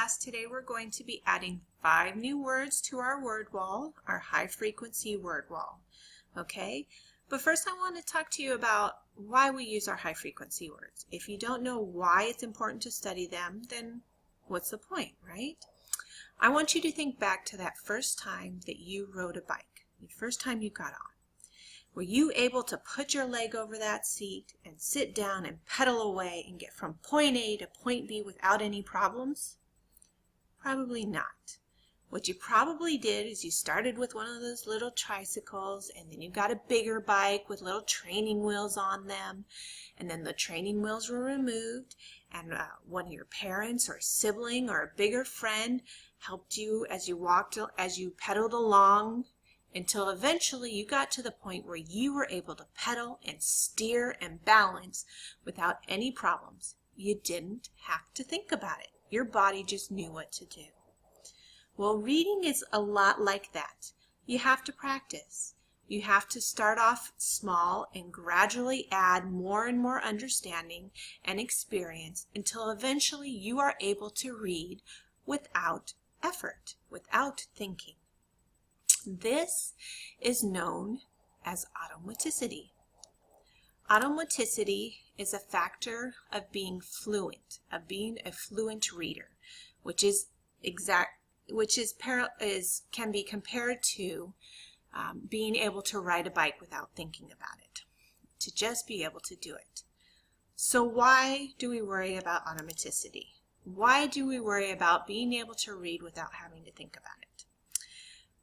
class, today we're going to be adding 5 new words to our word wall, our high frequency word wall. Okay, but first I want to talk to you about why we use our high frequency words. If you don't know why it's important to study them, then what's the point, right? I want you to think back to that first time that you rode a bike, the first time you got on. Were you able to put your leg over that seat and sit down and pedal away and get from point A to point B without any problems? Probably not. What you probably did is you started with one of those little tricycles, and then you got a bigger bike with little training wheels on them, and then the training wheels were removed, and one of your parents or a sibling or a bigger friend helped you as you pedaled along, until eventually you got to the point where you were able to pedal and steer and balance without any problems. You didn't have to think about it. Your body just knew what to do. Well, reading is a lot like that. You have to practice. You have to start off small and gradually add more and more understanding and experience until eventually you are able to read without effort, without thinking. This is known as automaticity. Automaticity is a factor of being fluent, of being a fluent reader, which can be compared to being able to ride a bike without thinking about it, to just be able to do it. So why do we worry about automaticity? Why do we worry about being able to read without having to think about it?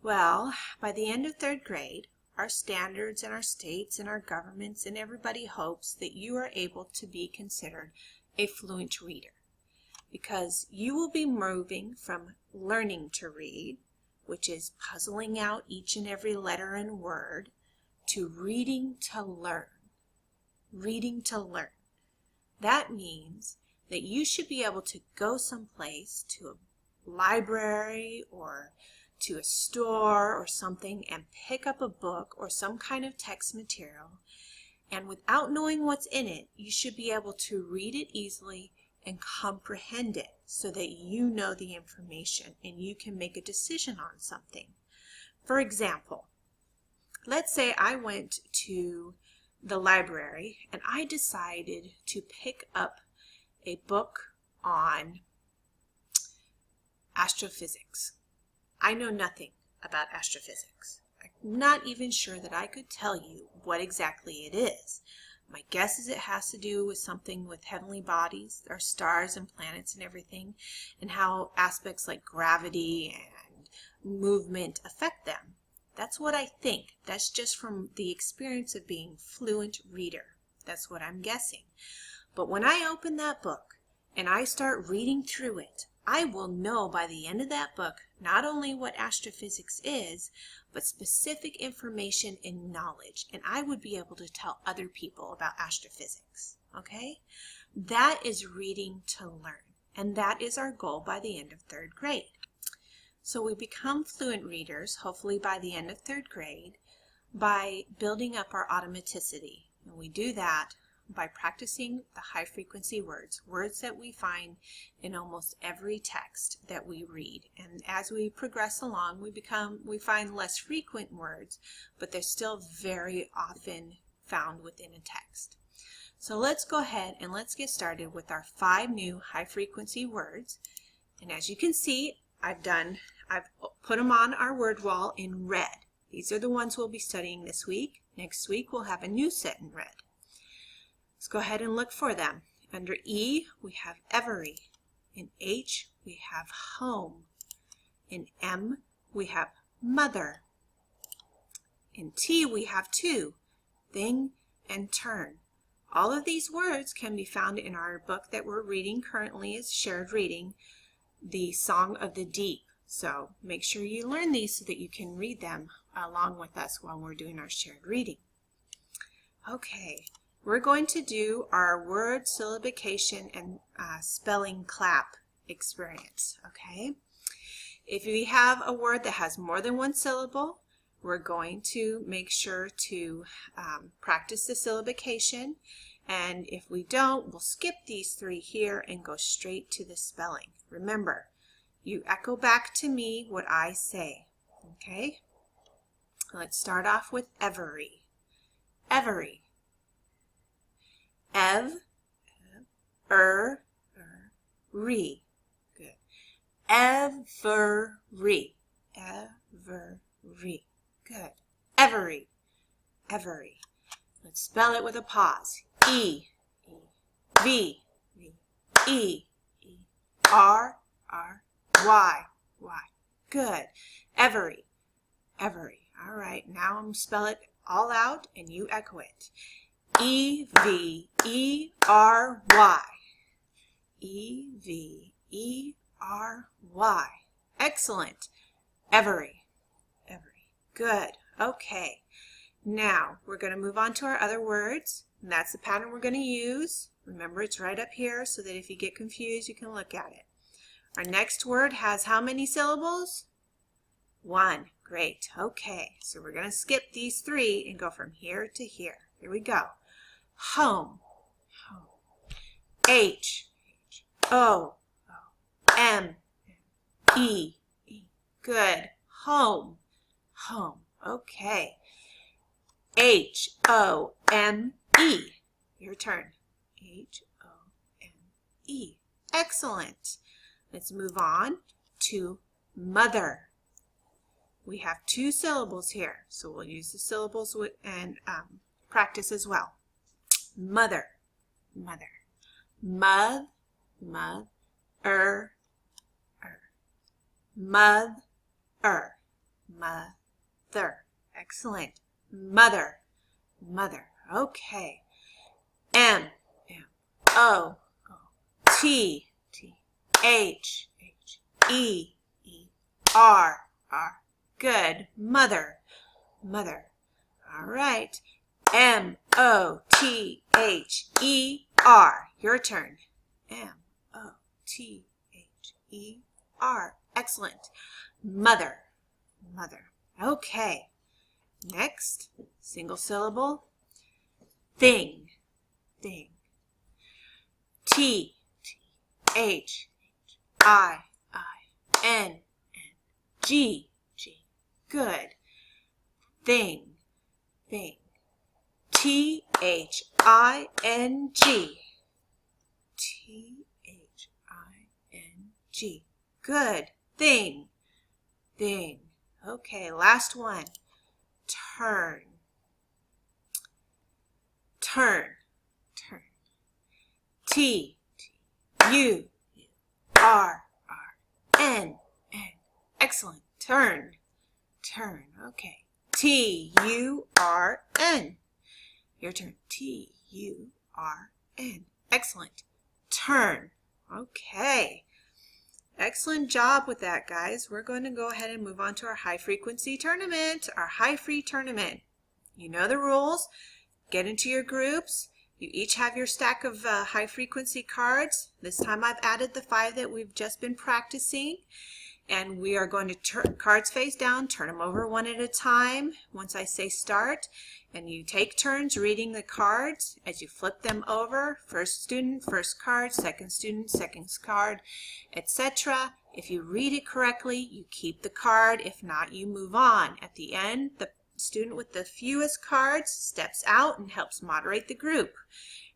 Well, by the end of 3rd grade, our standards and our states and our governments and everybody hopes that you are able to be considered a fluent reader, because you will be moving from learning to read, which is puzzling out each and every letter and word, to reading to learn. Reading to learn. That means that you should be able to go someplace, to a library or to a store or something, and pick up a book or some kind of text material, and without knowing what's in it, you should be able to read it easily and comprehend it so that you know the information and you can make a decision on something. For example, let's say I went to the library and I decided to pick up a book on astrophysics. I know nothing about astrophysics. I'm not even sure that I could tell you what exactly it is. My guess is it has to do with something with heavenly bodies, our stars and planets and everything, and how aspects like gravity and movement affect them. That's what I think. That's just from the experience of being a fluent reader. That's what I'm guessing. But when I open that book and I start reading through it, I will know by the end of that book not only what astrophysics is, but specific information and knowledge, and I would be able to tell other people about astrophysics. Okay? That is reading to learn, and that is our goal by the end of 3rd grade. So we become fluent readers, hopefully by the end of 3rd grade, by building up our automaticity, and we do that by practicing the high frequency words, words that we find in almost every text that we read. And as we progress along, we find less frequent words, but they're still very often found within a text. So let's go ahead and let's get started with our 5 new high frequency words. And as you can see, I've put them on our word wall in red. These are the ones we'll be studying this week. Next week we'll have a new set in red. Let's go ahead and look for them. Under E, we have every. In H, we have home. In M, we have mother. In T, we have to, thing and turn. All of these words can be found in our book that we're reading currently as shared reading, The Song of the Deep. So make sure you learn these so that you can read them along with us while we're doing our shared reading. Okay. We're going to do our word syllabication and spelling clap experience, okay? If we have a word that has more than one syllable, we're going to make sure to practice the syllabication, and if we don't, we'll skip these 3 here and go straight to the spelling. Remember, You echo back to me what I say. Okay? Let's start off with every. Every. Re. Good. Every. Every. Good. Every. Every. Let's spell it with a pause. E. V. E. R. Y. Good. Every. Every. All right. Now I'm going to spell it all out and you echo it. E-V-E-R-Y. E-V-E-R-Y. Excellent. Every. Every. Good. Okay. Now we're going to move on to our other words. And that's the pattern we're going to use. Remember, it's right up here so that if you get confused, you can look at it. Our next word has how many syllables? 1. Great. Okay. So we're going to skip these 3 and go from here to here. Here we go. Home. Home. H-O-M-E. Good. Home. Home. Okay. H-O-M-E. Your turn. H-O-M-E. Excellent. Let's move on to mother. We have 2 syllables here, so we'll use the syllables and practice as well. Mother. Mother. Mother. Mother. Mother. Excellent. Mother. Mother. Okay. M-O-T-H-E-R. Good. Mother. Mother. All right. M-O-T-H-E-R. Your turn. M-O-T-H-E-R. Excellent. Mother. Mother. Okay. Next, single syllable. Thing. Thing. T-H-I-N-G. Good. Thing. Thing. T-H-I-N-G. T-H-I-N-G. Good. Thing. Thing. Okay, last one. Turn. Turn. Turn. T-U-R-R-N. Excellent. Turn. Turn. Okay. T-U-R-N. Your turn. T-U-R-N. Excellent. Turn. Okay. Excellent job with that, guys. We're going to go ahead and move on to our high frequency tournament, our high free tournament. You know the rules. Get into your groups. You each have your stack of high frequency cards. This time I've added the 5 that we've just been practicing. And we are going to turn cards face down, turn them over one at a time once I say start. And you take turns reading the cards as you flip them over. First student, first card, second student, second card, etc. If you read it correctly, you keep the card. If not, you move on. At the end, the student with the fewest cards steps out and helps moderate the group.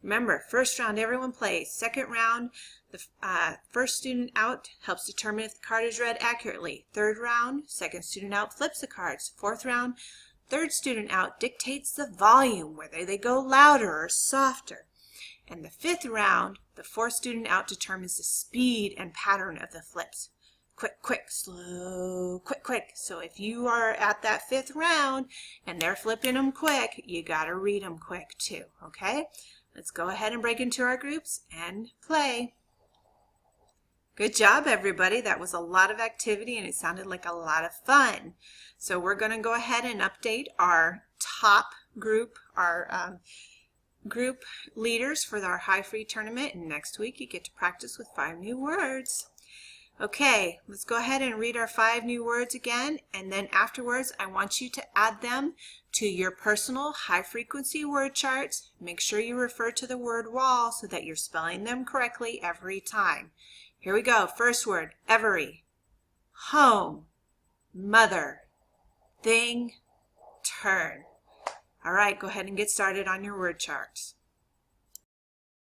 Remember, first round everyone plays. Second round, the first student out helps determine if the card is read accurately. Third round, second student out flips the cards. Fourth round, third student out dictates the volume, whether they go louder or softer. And the fifth round, the fourth student out determines the speed and pattern of the flips. Quick, quick, slow, quick, quick. So if you are at that fifth round and they're flipping them quick, you got to read them quick too, okay? Let's go ahead and break into our groups and play. Good job, everybody. That was a lot of activity and it sounded like a lot of fun. So we're going to go ahead and update our top group, our group leaders for our high free tournament. And next week you get to practice with 5 new words. Okay, let's go ahead and read our 5 new words again, and then afterwards I want you to add them to your personal high frequency word charts. Make sure you refer to the word wall so that you're spelling them correctly every time. Here we go. First word, every. home, mother, thing, turn. All right, go ahead and get started on your word charts.